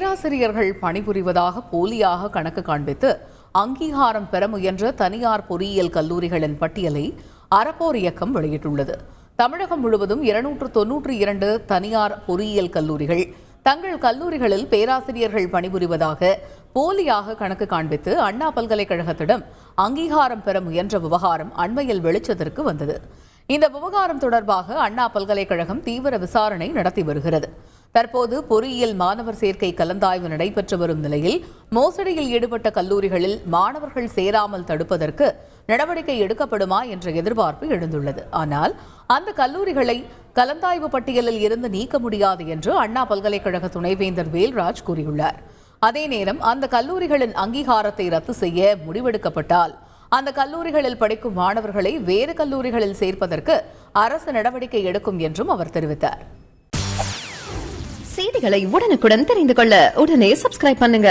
பேராசிரியர்கள் பணிபுரிவதாக போலியாக கணக்கு காண்பித்து அங்கீகாரம் பெற முயன்ற தனியார் பொறியியல் கல்லூரிகளின் பட்டியலை அறப்போர் இயக்கம் வெளியிட்டுள்ளது. தமிழகம் முழுவதும் 292 தனியார் பொறியியல் கல்லூரிகள் தங்கள் கல்லூரிகளில் பேராசிரியர்கள் பணிபுரிவதாக போலியாக கணக்கு காண்பித்து அண்ணா பல்கலைக்கழகத்திடம் அங்கீகாரம் பெற முயன்ற விவகாரம் அண்மையில் வெளிச்சத்திற்கு வந்தது. இந்த விவகாரம் தொடர்பாக அண்ணா பல்கலைக்கழகம் தீவிர விசாரணை நடத்தி வருகிறது. தற்போது பொறியியல் மாணவர் சேர்க்கை கலந்தாய்வு நடைபெற்று வரும் நிலையில் மோசடியில் ஈடுபட்ட கல்லூரிகளில் மாணவர்கள் சேராமல் தடுப்பதற்கு நடவடிக்கை எடுக்கப்படுமா என்ற எதிர்பார்ப்பு எழுந்துள்ளது. ஆனால் அந்த கல்லூரிகளை கலந்தாய்வு பட்டியலில் இருந்து நீக்க முடியாது என்று அண்ணா பல்கலைக்கழக துணைவேந்தர் வேல்ராஜ் கூறியுள்ளார். அதே நேரம் அந்த கல்லூரிகளின் அங்கீகாரத்தை ரத்து செய்ய முடிவெடுக்கப்பட்டால் அந்த கல்லூரிகளில் படிக்கும் மாணவர்களை வேறு கல்லூரிகளில் சேர்ப்பதற்கு அரசு நடவடிக்கை எடுக்கும் என்றும் அவர் தெரிவித்தார். செய்திகளை உடனுக்குடன் தெரிந்து கொள்ள உடனே சப்ஸ்கிரைப் பண்ணுங்க.